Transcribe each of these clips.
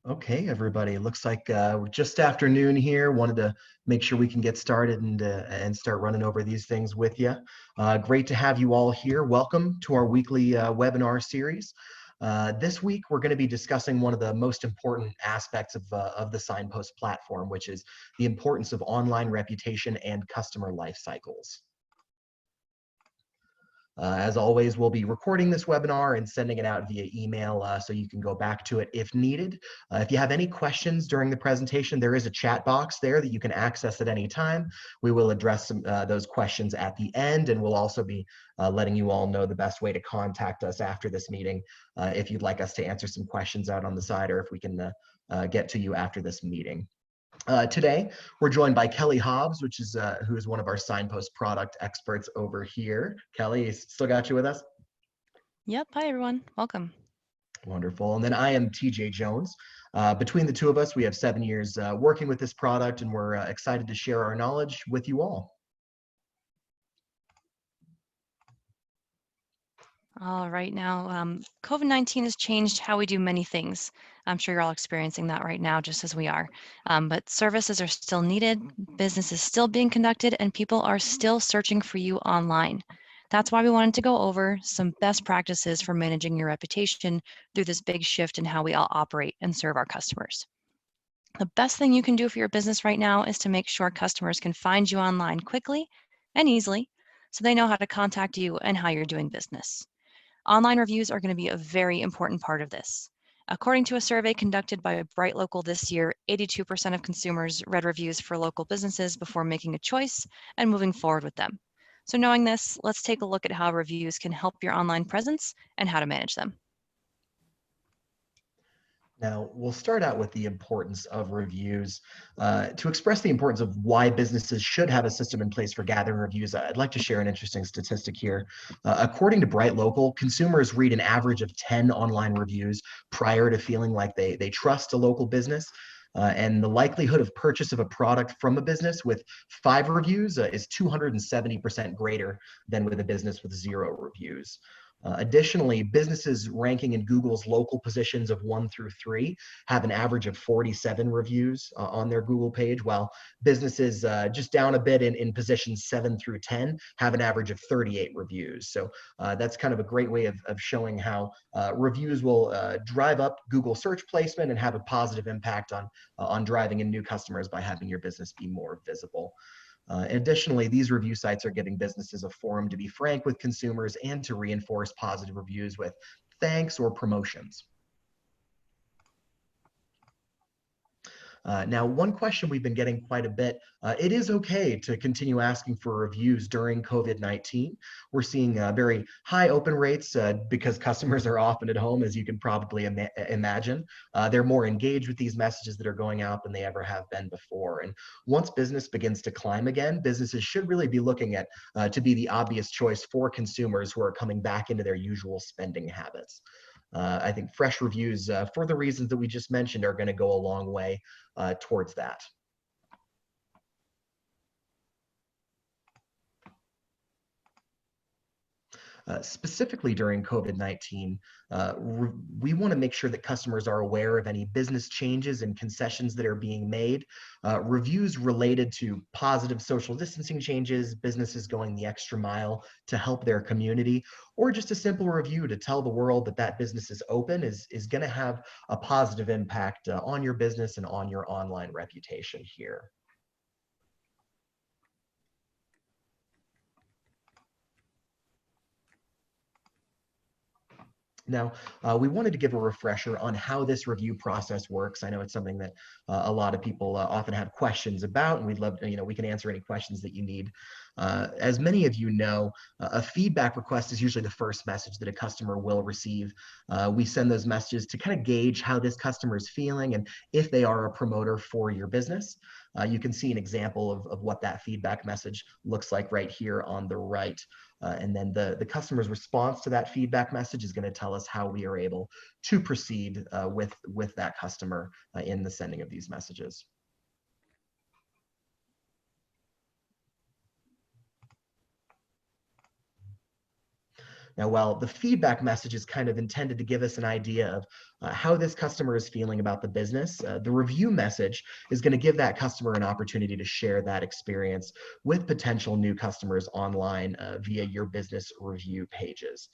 Okay, everybody. Looks like we're just afternoon here. Wanted to make sure we can get started and start running over these things with you. Great to have you all here. Welcome to our weekly webinar series. This week, we're going to be discussing one of the most important aspects of the Signpost platform, which is the importance of online reputation and customer life cycles. As always, we'll be recording this webinar and sending it out via email so you can go back to it if needed. If you have any questions during the presentation, there is a chat box there that you can access at any time. We will address those questions at the end, and we'll also be letting you all know the best way to contact us after this meeting if you'd like us to answer some questions out on the side, or if we can get to you after this meeting. Today, we're joined by Kelly Hobbs, who is one of our Signpost product experts over here. Kelly, still got you with us? Yep. Hi, everyone. Welcome. Wonderful. And then I am TJ Jones. Between the two of us, we have 7 years working with this product, and we're excited to share our knowledge with you all. All right, now, COVID-19 has changed how we do many things. I'm sure you're all experiencing that right now, just as we are. But services are still needed, business is still being conducted, and people are still searching for you online. That's why we wanted to go over some best practices for managing your reputation through this big shift in how we all operate and serve our customers. The best thing you can do for your business right now is to make sure customers can find you online quickly and easily so they know how to contact you and how you're doing business. Online reviews are going to be a very important part of this. According to a survey conducted by Bright Local this year, 82% of consumers read reviews for local businesses before making a choice and moving forward with them. So knowing this, let's take a look at how reviews can help your online presence and how to manage them. Now, we'll start out with the importance of reviews. To express the importance of why businesses should have a system in place for gathering reviews, I'd like to share an interesting statistic here. According to Bright Local, consumers read an average of 10 online reviews prior to feeling like they trust a local business. And the likelihood of purchase of a product from a business with 5 reviews is 270% greater than with a business with 0 reviews. Additionally, businesses ranking in Google's local positions of 1 through 3 have an average of 47 reviews on their Google page, while businesses just down a bit in positions 7 through 10 have an average of 38 reviews. So that's kind of a great way of showing how reviews will drive up Google search placement and have a positive impact on driving in new customers by having your business be more visible. Additionally, these review sites are giving businesses a forum to be frank with consumers and to reinforce positive reviews with thanks or promotions. Now, one question we've been getting quite a bit, it is okay to continue asking for reviews during COVID-19. We're seeing very high open rates because customers are often at home, as you can probably imagine. They're more engaged with these messages that are going out than they ever have been before. And once business begins to climb again, businesses should really be looking at to be the obvious choice for consumers who are coming back into their usual spending habits. I think fresh reviews, for the reasons that we just mentioned, are going to go a long way towards that. Specifically during COVID-19, we want to make sure that customers are aware of any business changes and concessions that are being made. Reviews related to positive social distancing changes, businesses going the extra mile to help their community, or just a simple review to tell the world that that business is open is going to have a positive impact on your business and on your online reputation here. Now, we wanted to give a refresher on how this review process works. I know it's something that a lot of people often have questions about, and we'd love to, we can answer any questions that you need. As many of you know, a feedback request is usually the first message that a customer will receive. We send those messages to kind of gauge how this customer is feeling and if they are a promoter for your business. You can see an example of what that feedback message looks like right here on the right. And then the customer's response to that feedback message is going to tell us how we are able to proceed with that customer in the sending of these messages. Now, while the feedback message is kind of intended to give us an idea of how this customer is feeling about the business, the review message is going to give that customer an opportunity to share that experience with potential new customers online via your business review pages.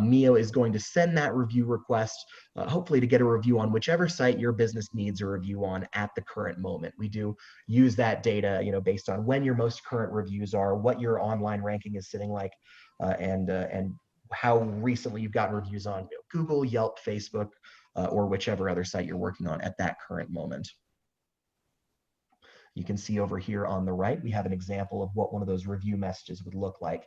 Mio is going to send that review request, hopefully to get a review on whichever site your business needs a review on at the current moment. We do use that data, based on when your most current reviews are, what your online ranking is sitting like, and how recently you've gotten reviews on Google, Yelp, Facebook, or whichever other site you're working on at that current moment. You can see over here on the right, we have an example of what one of those review messages would look like,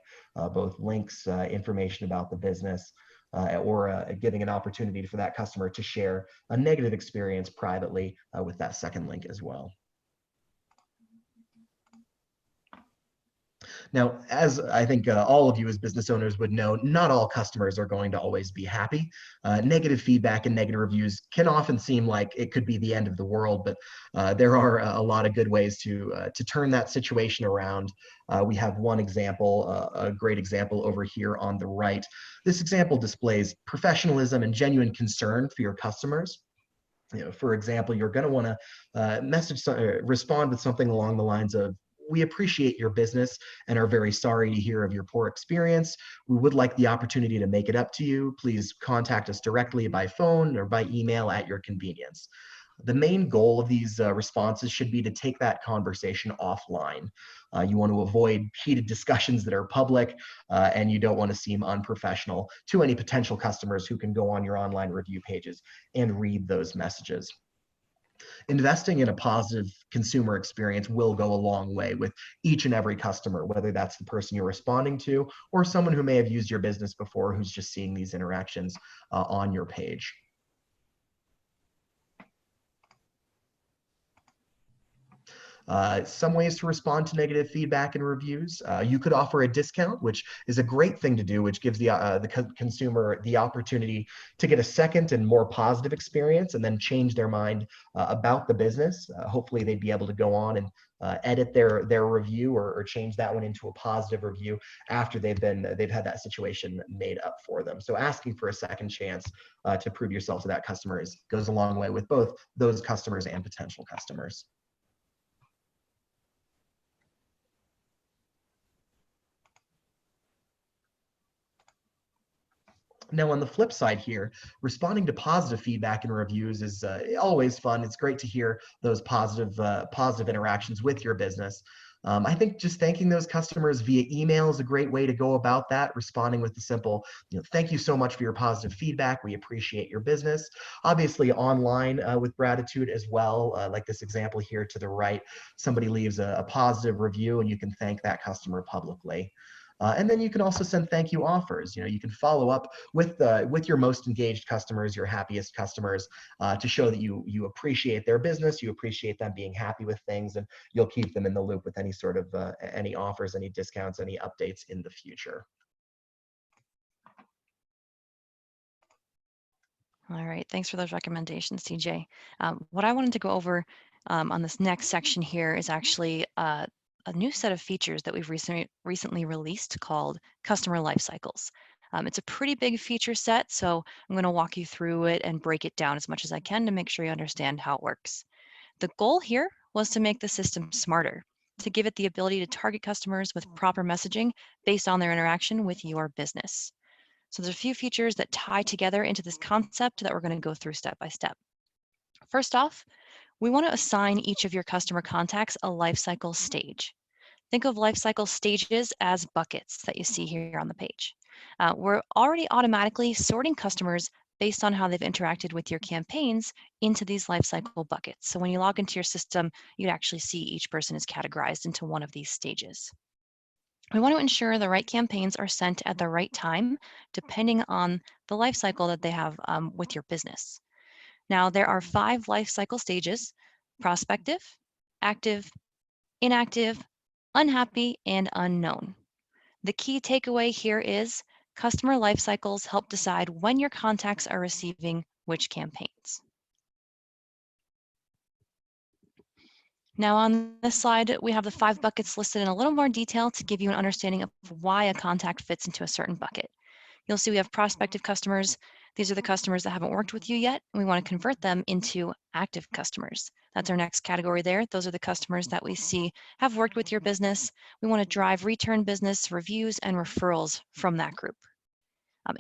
both links, information about the business, or giving an opportunity for that customer to share a negative experience privately with that second link as well. Now, as I think all of you as business owners would know, not all customers are going to always be happy. Negative feedback and negative reviews can often seem like it could be the end of the world, but there are a lot of good ways to turn that situation around. We have one example, a great example over here on the right. This example displays professionalism and genuine concern for your customers. For example, you're going to want to respond with something along the lines of, "We appreciate your business and are very sorry to hear of your poor experience. We would like the opportunity to make it up to you. Please contact us directly by phone or by email at your convenience." The main goal of these responses should be to take that conversation offline. You want to avoid heated discussions that are public, and you don't want to seem unprofessional to any potential customers who can go on your online review pages and read those messages. Investing in a positive consumer experience will go a long way with each and every customer, whether that's the person you're responding to or someone who may have used your business before who's just seeing these interactions on your page. Some ways to respond to negative feedback and reviews. You could offer a discount, which is a great thing to do, which gives the consumer the opportunity to get a second and more positive experience and then change their mind about the business. Hopefully they'd be able to go on and edit their review or change that one into a positive review after they've had that situation made up for them. So asking for a second chance to prove yourself to that customer goes a long way with both those customers and potential customers. Now, on the flip side here, responding to positive feedback and reviews is always fun. It's great to hear those positive interactions with your business. I think just thanking those customers via email is a great way to go about that, responding with the simple, "Thank you so much for your positive feedback. We appreciate your business." Obviously online with gratitude as well, like this example here to the right, somebody leaves a positive review and you can thank that customer publicly. And then you can also send thank you offers. You can follow up with your most engaged customers, your happiest customers, to show that you appreciate their business, you appreciate them being happy with things, and you'll keep them in the loop with any sort of any offers, any discounts, any updates in the future. All right, thanks for those recommendations, TJ. What I wanted to go over on this next section here is actually a new set of features that we've recently released called Customer Lifecycles. It's a pretty big feature set, so I'm going to walk you through it and break it down as much as I can to make sure you understand how it works. The goal here was to make the system smarter, to give it the ability to target customers with proper messaging based on their interaction with your business. So there's a few features that tie together into this concept that we're going to go through step by step. First off, we want to assign each of your customer contacts a lifecycle stage. Think of lifecycle stages as buckets that you see here on the page. We're already automatically sorting customers based on how they've interacted with your campaigns into these lifecycle buckets. So when you log into your system, you'd actually see each person is categorized into one of these stages. We want to ensure the right campaigns are sent at the right time, depending on the life cycle that they have with your business. Now, there are 5 life cycle stages: prospective, active, inactive, unhappy, and unknown. The key takeaway here is customer life cycles help decide when your contacts are receiving which campaigns. Now on this slide, we have the 5 buckets listed in a little more detail to give you an understanding of why a contact fits into a certain bucket. You'll see we have prospective customers. These are the customers that haven't worked with you yet, and we want to convert them into active customers. That's our next category there. Those are the customers that we see have worked with your business. We want to drive return business, reviews, and referrals from that group.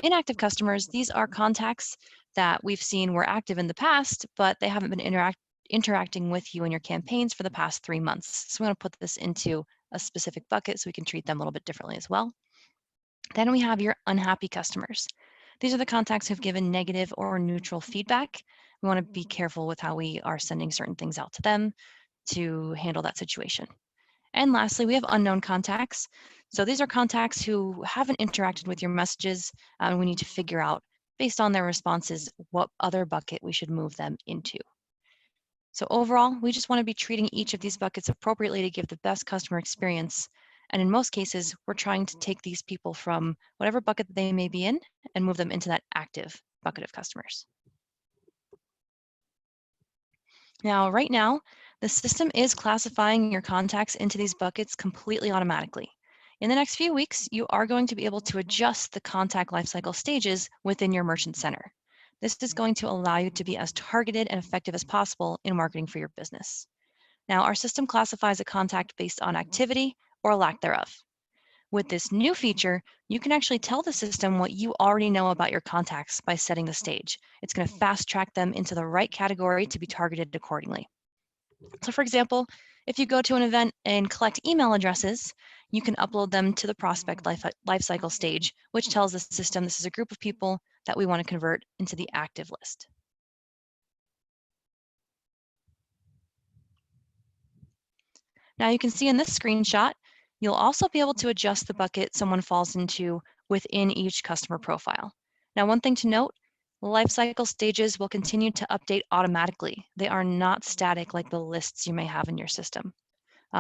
Inactive customers, these are contacts that we've seen were active in the past, but they haven't been interacting with you in your campaigns for the past 3 months. So we want to put this into a specific bucket so we can treat them a little bit differently as well. Then we have your unhappy customers. These are the contacts who've given negative or neutral feedback. We want to be careful with how we are sending certain things out to them to handle that situation. And lastly, we have unknown contacts. So these are contacts who haven't interacted with your messages, and we need to figure out, based on their responses, what other bucket we should move them into. So overall, we just want to be treating each of these buckets appropriately to give the best customer experience. And in most cases, we're trying to take these people from whatever bucket they may be in and move them into that active bucket of customers. Now, right now, the system is classifying your contacts into these buckets completely automatically. In the next few weeks, you are going to be able to adjust the contact lifecycle stages within your merchant center. This is going to allow you to be as targeted and effective as possible in marketing for your business. Now, our system classifies a contact based on activity or lack thereof. With this new feature, you can actually tell the system what you already know about your contacts by setting the stage. It's going to fast track them into the right category to be targeted accordingly. So for example, if you go to an event and collect email addresses, you can upload them to the prospect lifecycle stage, which tells the system this is a group of people that we want to convert into the active list. Now you can see in this screenshot, you'll also be able to adjust the bucket someone falls into within each customer profile. Now, one thing to note, lifecycle stages will continue to update automatically. They are not static like the lists you may have in your system.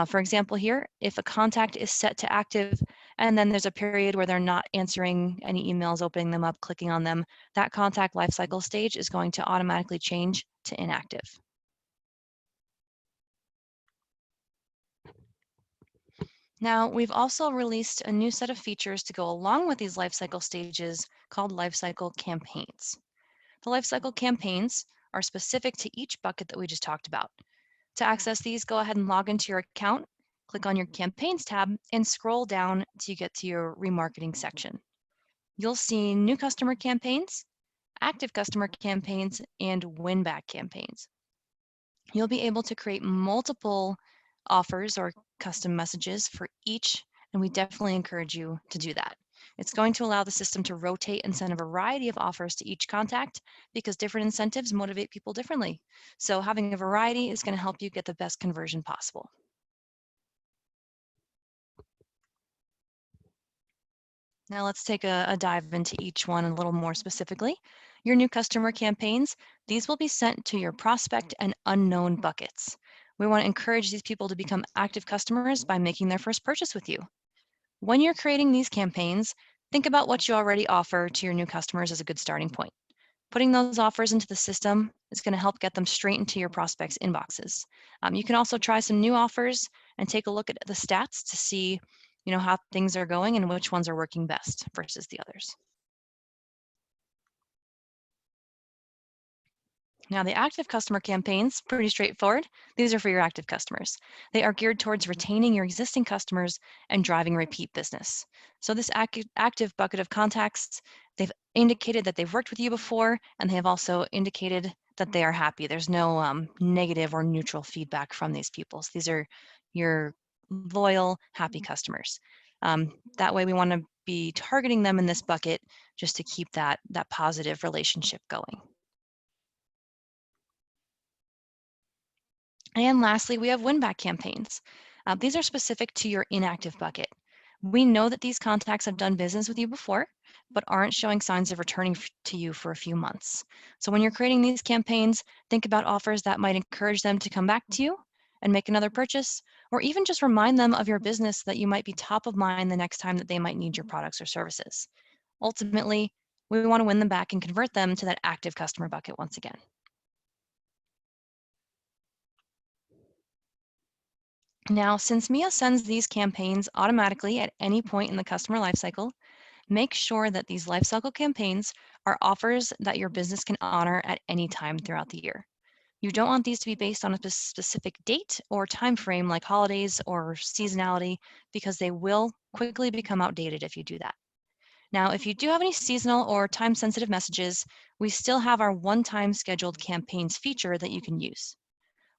For example here, if a contact is set to active and then there's a period where they're not answering any emails, opening them up, clicking on them, that contact lifecycle stage is going to automatically change to inactive. Now, we've also released a new set of features to go along with these lifecycle stages called Lifecycle campaigns. The Lifecycle campaigns are specific to each bucket that we just talked about. To access these, go ahead and log into your account, click on your Campaigns tab, and scroll down till you get to your Remarketing section. You'll see new customer campaigns, active customer campaigns, and win-back campaigns. You'll be able to create multiple offers or custom messages for each, and we definitely encourage you to do that. It's going to allow the system to rotate and send a variety of offers to each contact because different incentives motivate people differently. So having a variety is going to help you get the best conversion possible. Now let's take a dive into each one a little more specifically. Your new customer campaigns, these will be sent to your prospect and unknown buckets. We want to encourage these people to become active customers by making their first purchase with you. When you're creating these campaigns, think about what you already offer to your new customers as a good starting point. Putting those offers into the system is going to help get them straight into your prospects' inboxes. You can also try some new offers and take a look at the stats to see how things are going and which ones are working best versus the others. Now, the active customer campaigns, pretty straightforward. These are for your active customers. They are geared towards retaining your existing customers and driving repeat business. So this active bucket of contacts, they've indicated that they've worked with you before, and they have also indicated that they are happy. There's no negative or neutral feedback from these people. So these are your loyal, happy customers. That way we want to be targeting them in this bucket just to keep that positive relationship going. And lastly, we have win-back campaigns. These are specific to your inactive bucket. We know that these contacts have done business with you before, but aren't showing signs of returning to you for a few months. So when you're creating these campaigns, think about offers that might encourage them to come back to you and make another purchase, or even just remind them of your business so that you might be top of mind the next time that they might need your products or services. Ultimately, we want to win them back and convert them to that active customer bucket once again. Now, since Mia sends these campaigns automatically at any point in the customer lifecycle, Make sure that these lifecycle campaigns are offers that your business can honor at any time throughout the year. You don't want these to be based on a specific date or time frame like holidays or seasonality, because they will quickly become outdated if you do that. Now, if you do have any seasonal or time-sensitive messages, we still have our one-time scheduled campaigns feature that you can use.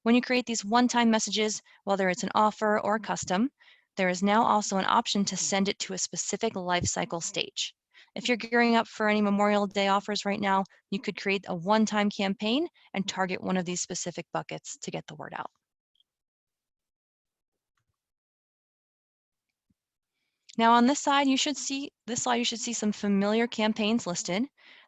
When you create these one-time messages, whether it's an offer or a custom, there is now also an option to send it to a specific life cycle stage. If you're gearing up for any Memorial Day offers right now, you could create a one-time campaign and target one of these specific buckets to get the word out. Now on this slide, you should see some familiar campaigns listed.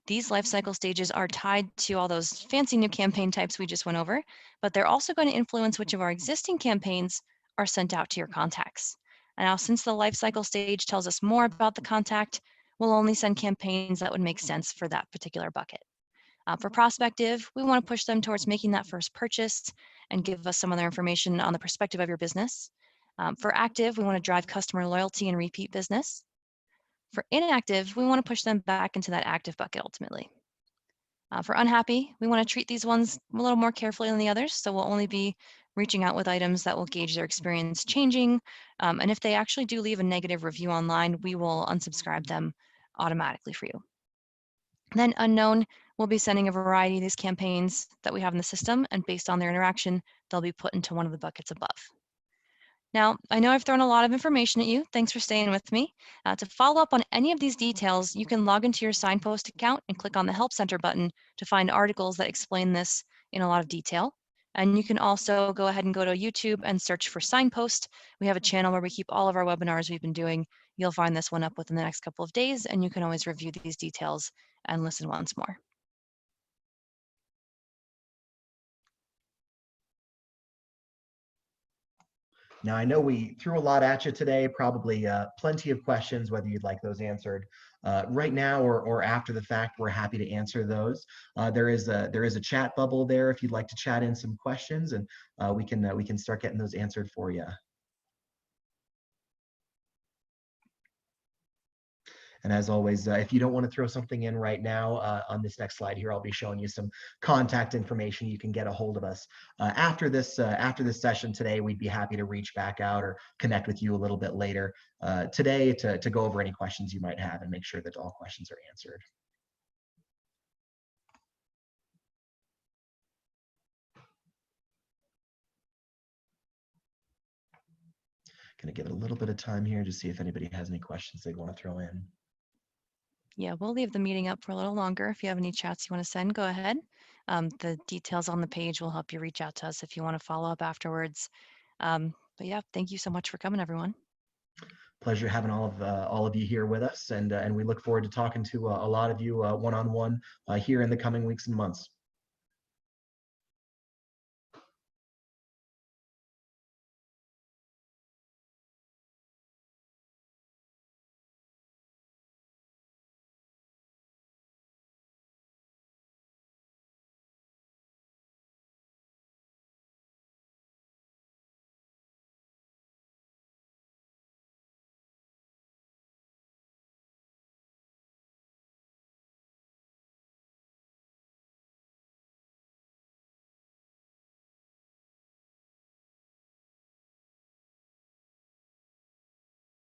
These life cycle stages are tied to all those fancy new campaign types we just went over, but they're also going to influence which of our existing campaigns are sent out to your contacts. And now, since the life cycle stage tells us more about the contact, we'll only send campaigns that would make sense for that particular bucket. For prospective, we want to push them towards making that first purchase and give us some other information on the perspective of your business. For active, we want to drive customer loyalty and repeat business. For inactive, we want to push them back into that active bucket ultimately. For unhappy, we want to treat these ones a little more carefully than the others, so we'll only be reaching out with items that will gauge their experience changing. And if they actually do leave a negative review online, we will unsubscribe them automatically for you. Then unknown, we'll be sending a variety of these campaigns that we have in the system, and based on their interaction, they'll be put into one of the buckets above. Now, I know I've thrown a lot of information at you. Thanks for staying with me. To follow up on any of these details, you can log into your Signpost account and click on the Help Center button to find articles that explain this in a lot of detail. And you can also go ahead and go to YouTube and search for Signpost. We have a channel where we keep all of our webinars we've been doing. You'll find this one up within the next couple of days, and you can always review these details and listen once more. Now, I know we threw a lot at you today, probably plenty of questions, whether you'd like those answered right now or after the fact. We're happy to answer those. There is a chat bubble there if you'd like to chat in some questions, and we can start getting those answered for you. And as always, if you don't want to throw something in right now, on this next slide here, I'll be showing you some contact information. You can get a hold of us after this session today. We'd be happy to reach back out or connect with you a little bit later today to go over any questions you might have and make sure that all questions are answered. Going to give it a little bit of time here to see if anybody has any questions they'd want to throw in. Yeah, we'll leave the meeting up for a little longer. If you have any chats you want to send, go ahead. The details on the page will help you reach out to us if you want to follow up afterwards. But yeah, thank you so much for coming, everyone. Pleasure having all of you here with us, and we look forward to talking to a lot of you one-on-one here in the coming weeks and months.